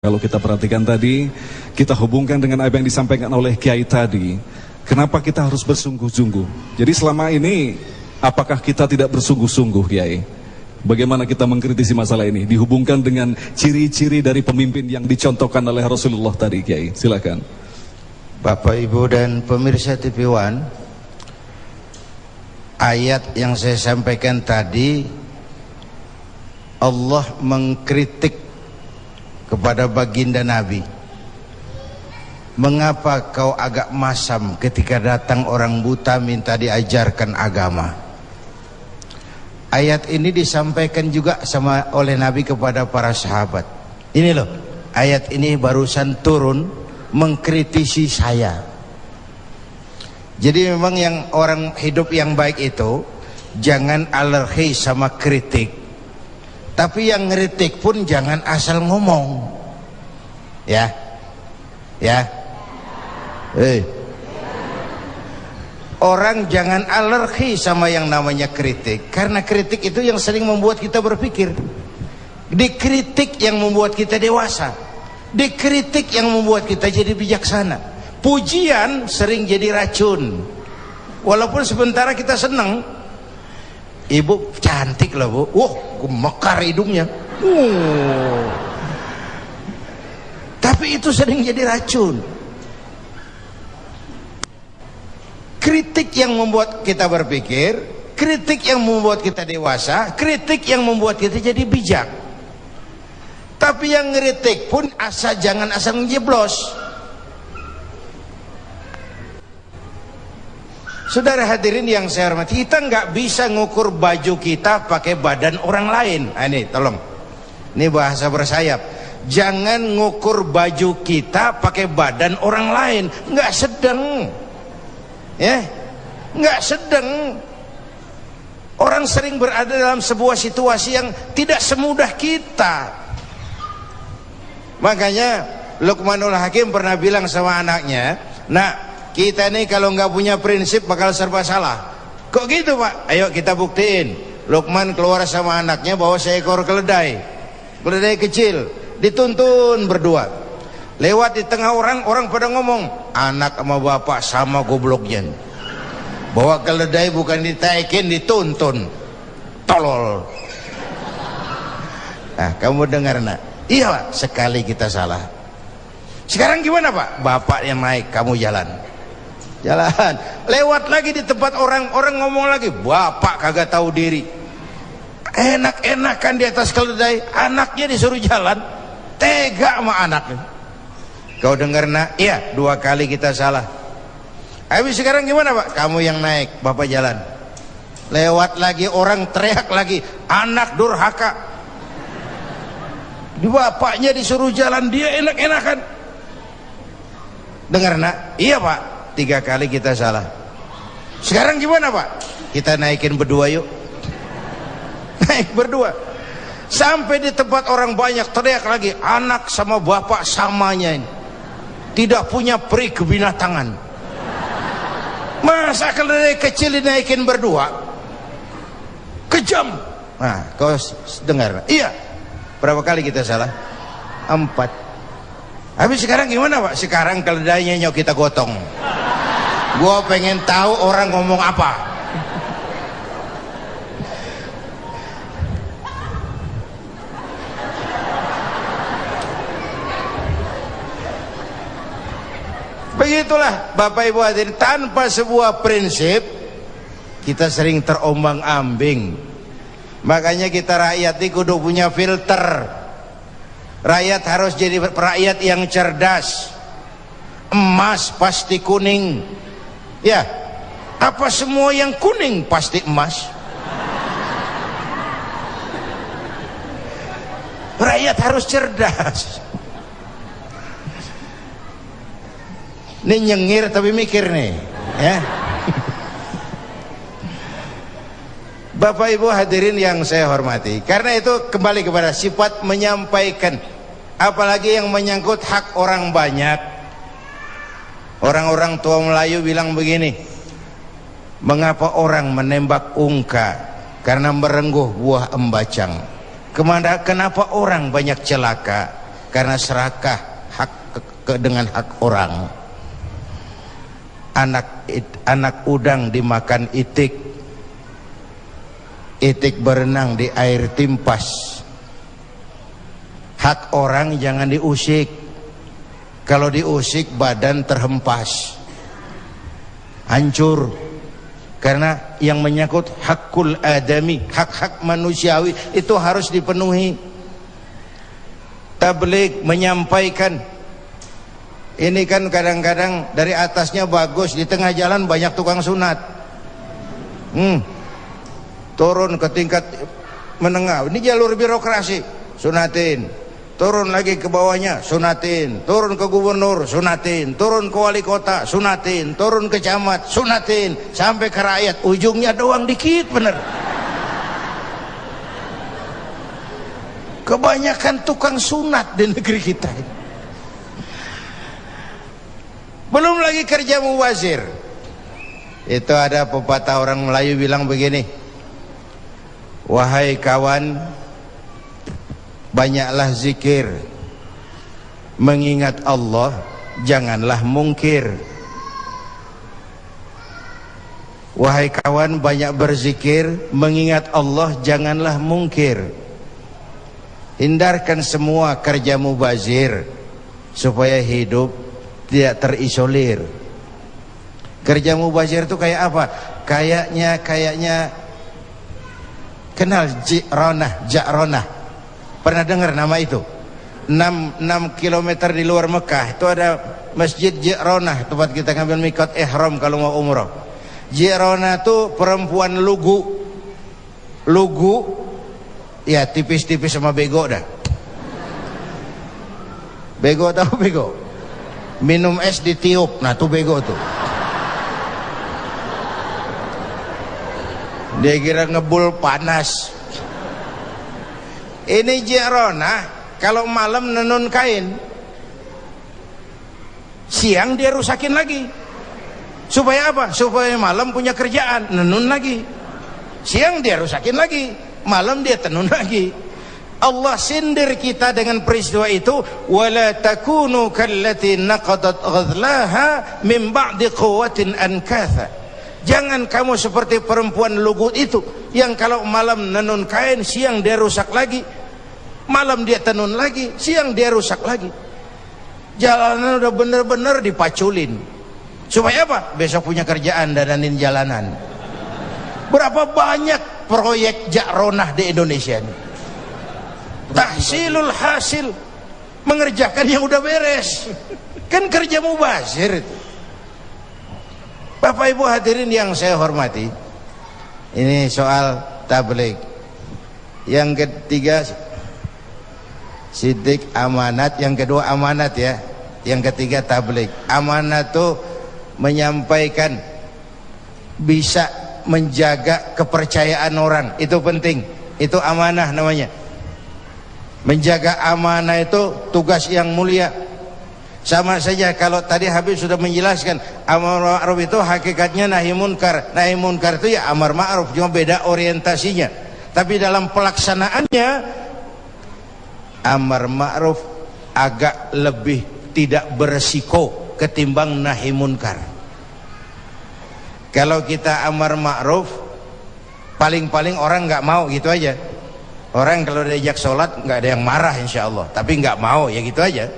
Kalau kita perhatikan tadi, kita hubungkan dengan apa yang disampaikan oleh Kiai tadi. Kenapa kita harus bersungguh-sungguh? Jadi selama ini, apakah kita tidak bersungguh-sungguh, Kiai? Bagaimana kita mengkritisi masalah ini? Dihubungkan dengan ciri-ciri dari pemimpin yang dicontohkan oleh Rasulullah tadi, Kiai. Silakan. Bapak, Ibu, dan pemirsa TV One, ayat yang saya sampaikan tadi, Allah mengkritik kepada baginda Nabi. Mengapa kau agak masam ketika datang orang buta minta diajarkan agama? Ayat ini disampaikan juga oleh Nabi kepada para sahabat. Ini loh, ayat ini barusan turun mengkritisi saya. Jadi memang yang orang hidup yang baik itu jangan alergi sama kritik. Tapi yang ngeritik pun jangan asal ngomong. Ya. Orang jangan alergi sama yang namanya kritik, karena kritik itu yang sering membuat kita berpikir. Dikritik yang membuat kita dewasa. Dikritik yang membuat kita jadi bijaksana. Pujian sering jadi racun. Walaupun sementara kita senang. Ibu cantik lah, Bu. Mekar hidungnya. Tapi itu sering jadi racun. Kritik yang membuat kita berpikir, kritik yang membuat kita dewasa, kritik yang membuat kita jadi bijak. Tapi yang ngeritik pun jangan asal ngejeblos. Saudara hadirin yang saya hormati, kita nggak bisa ngukur baju kita pakai badan orang lain. Ini tolong, ini bahasa bersayap. Jangan ngukur baju kita pakai badan orang lain. Nggak sedang. Ya, nggak sedang. Orang sering berada dalam sebuah situasi yang tidak semudah kita. Makanya Luqmanul Hakim pernah bilang sama anaknya, "Nak, kita nih kalau nggak punya prinsip bakal serba salah." Kok gitu, Pak? Ayo kita buktiin. Luqman keluar sama anaknya bawa seekor keledai kecil, dituntun berdua. Lewat di tengah orang pada ngomong, anak sama bapak sama gobloknya. Bawa keledai bukan ditaikin, dituntun. Tolol. Nah, kamu dengar, Nak? Iya, Pak, sekali kita salah. Sekarang gimana, Pak? Bapak yang naik, kamu jalan. Lewat lagi di tempat orang ngomong lagi, bapak kagak tahu diri. Enak-enakan di atas keledai, anaknya disuruh jalan. Tega sama anaknya. Kau dengar, Nak? Iya, 2 kali kita salah. Habis sekarang gimana, Pak? Kamu yang naik, bapak jalan. Lewat lagi orang teriak lagi, anak durhaka. Di bapaknya disuruh jalan, dia enak-enakan. Dengar, Nak? Iya, Pak, 3 kali kita salah. Sekarang gimana, Pak? Kita naikin berdua yuk. Naik berdua. Sampai di tempat orang banyak teriak lagi, anak sama bapak samanya ini. Tidak punya peri kebinatangan. Masa keledai kecil dinaikin berdua? Kejam. Nah, kau dengar? Iya. Berapa kali kita salah? 4. Habis sekarang gimana, Pak? Sekarang keledainya nyok kita gotong. Gua pengen tahu orang ngomong apa. Begitulah Bapak Ibu hadirin, tanpa sebuah prinsip kita sering terombang-ambing. Makanya kita rakyat ini kudu punya filter. Rakyat harus jadi rakyat yang cerdas. Emas pasti kuning. Ya, apa semua yang kuning pasti emas? Rakyat harus cerdas. Ini nyengir tapi mikir nih, ya. Bapak Ibu hadirin yang saya hormati, karena itu kembali kepada sifat menyampaikan, apalagi yang menyangkut hak orang banyak. Orang-orang tua Melayu bilang begini, mengapa orang menembak ungka? Karena merengguh buah embacang. Kenapa orang banyak celaka? karena serakah hak dengan hak orang. Anak udang dimakan itik, itik berenang di air timpas. Hak orang jangan diusik, kalau diusik badan terhempas, hancur. Karena yang menyangkut hakul adami, hak-hak manusiawi itu harus dipenuhi. Tabligh menyampaikan ini kan kadang-kadang dari atasnya bagus, di tengah jalan banyak tukang sunat. Turun ke tingkat menengah, ini jalur birokrasi, sunatin. Turun lagi ke bawahnya, sunatin. Turun ke gubernur, sunatin. Turun ke wali kota, sunatin. Turun ke camat, sunatin. Sampai ke rakyat, ujungnya doang dikit bener. Kebanyakan tukang sunat di negeri kita ini. Belum lagi kerja mubazir. Itu ada pepatah orang Melayu bilang begini, wahai kawan, banyaklah zikir, mengingat Allah, janganlah mungkir. Wahai kawan, banyak berzikir, mengingat Allah, janganlah mungkir. Hindarkan semua kerja mubazir supaya hidup tidak terisolir. Kerja mubazir itu kayak apa? Kayaknya kenal Ja'ronah. Pernah dengar nama itu? 6 kilometer di luar Mekah itu ada Masjid Ja'ronah, tempat kita ngambil mikot ihram kalau mau umrah. Ja'ronah itu perempuan lugu ya, tipis-tipis sama bego dah. Bego tahu bego? Minum es ditiup, nah tuh bego tuh. Dia kira ngebul panas. Ini Ja'ronah kalau malam nenun kain, siang dia rusakin lagi. Supaya apa? Supaya malam punya kerjaan, nenun lagi. Siang dia rusakin lagi, malam dia tenun lagi. Allah sindir kita dengan peristiwa itu, wala takunu kallati naqadat ghadlaha min ba'di quwwatin ankatha. Jangan kamu seperti perempuan lugu itu yang kalau malam nenun kain, siang dia rusak lagi, malam dia tenun lagi, siang dia rusak lagi. Jalanan udah bener-bener dipaculin. Supaya apa? Besok punya kerjaan dananin jalanan. Berapa banyak proyek Ja'ronah di Indonesia ini? Tahsilul hasil, mengerjakan yang udah beres. Kan kerja mubazir itu. Bapak Ibu hadirin yang saya hormati, ini soal tabligh. Yang ketiga sidik amanat, yang kedua amanat ya, yang ketiga tabligh. Amanat itu menyampaikan, bisa menjaga kepercayaan orang, itu penting, itu amanah namanya. Menjaga amanah itu tugas yang mulia. Sama saja kalau tadi Habib sudah menjelaskan, amar ma'ruf itu hakikatnya nahi munkar. Nahi munkar itu ya amar ma'ruf, cuma beda orientasinya. Tapi dalam pelaksanaannya amar ma'ruf agak lebih tidak beresiko ketimbang nahi munkar. Kalau kita amar ma'ruf, paling-paling orang nggak mau gitu aja. Orang kalau diajak sholat nggak ada yang marah insya Allah, tapi nggak mau ya gitu aja.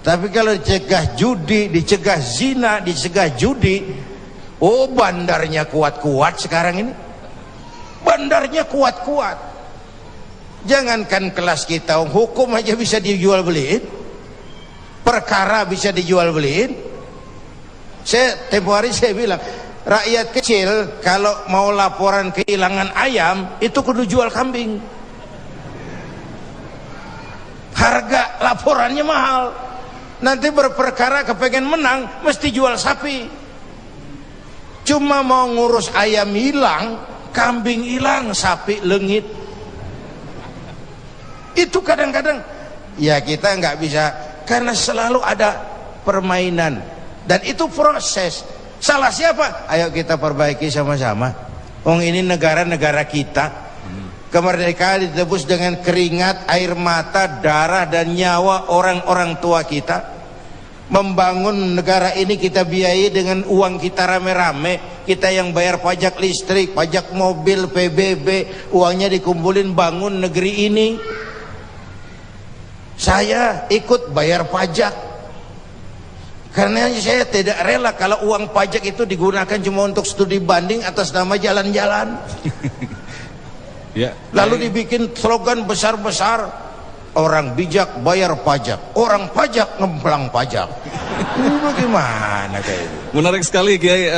Tapi kalau dicegah judi, dicegah zina, dicegah judi, oh bandarnya kuat-kuat sekarang ini. Bandarnya kuat-kuat. Jangankan kelas kita, hukum aja bisa dijual beliin, perkara bisa dijual beliin. Tempo hari saya bilang, rakyat kecil kalau mau laporan kehilangan ayam itu kudu jual kambing. Harga laporannya mahal. Nanti berperkara kepengen menang mesti jual sapi. Cuma mau ngurus ayam hilang, kambing hilang, sapi lengit. Itu kadang-kadang ya kita nggak bisa, karena selalu ada permainan dan itu proses. Salah siapa? Ayo kita perbaiki sama-sama. Ini negara-negara kita. Kemerdekaan ditebus dengan keringat, air mata, darah dan nyawa orang-orang tua kita. Membangun negara ini kita biayai dengan uang kita rame-rame. Kita yang bayar pajak listrik, pajak mobil, PBB, uangnya dikumpulin bangun negeri ini. Saya ikut bayar pajak karena saya tidak rela kalau uang pajak itu digunakan cuma untuk studi banding atas nama jalan-jalan. Ya. Lalu dibikin slogan besar-besar, orang bijak bayar pajak, orang pajak ngemplang pajak. Ini bagaimana kayak itu? Menarik sekali Kiai.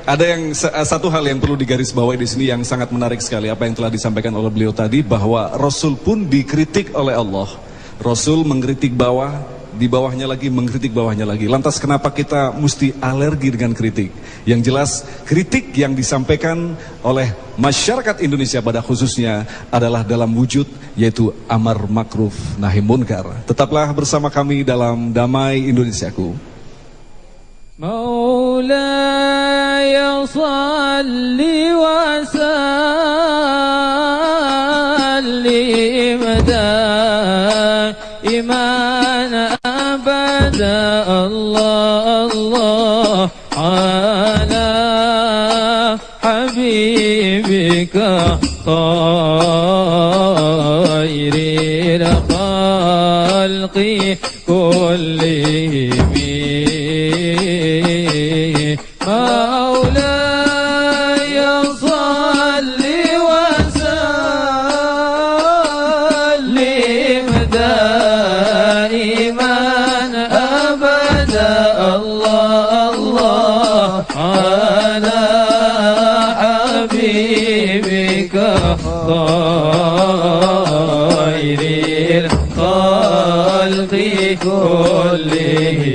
Ada yang satu hal yang perlu digarisbawahi di sini yang sangat menarik sekali, apa yang telah disampaikan oleh beliau tadi, bahwa Rasul pun dikritik oleh Allah. Rasul mengkritik bawah, di bawahnya lagi mengkritik bawahnya lagi. Lantas kenapa kita mesti alergi dengan kritik? Yang jelas kritik yang disampaikan oleh masyarakat Indonesia pada khususnya adalah dalam wujud yaitu amar makruf nahi munkar. Tetaplah bersama kami dalam Damai Indonesiaku. Maulaya salli wa sallim daiman abada Allah Allah ala habibika khairil khalqi kullihim. مولاي صل وسلم دائما أبدا الله الله على حبيبك خير الخلق كلهم.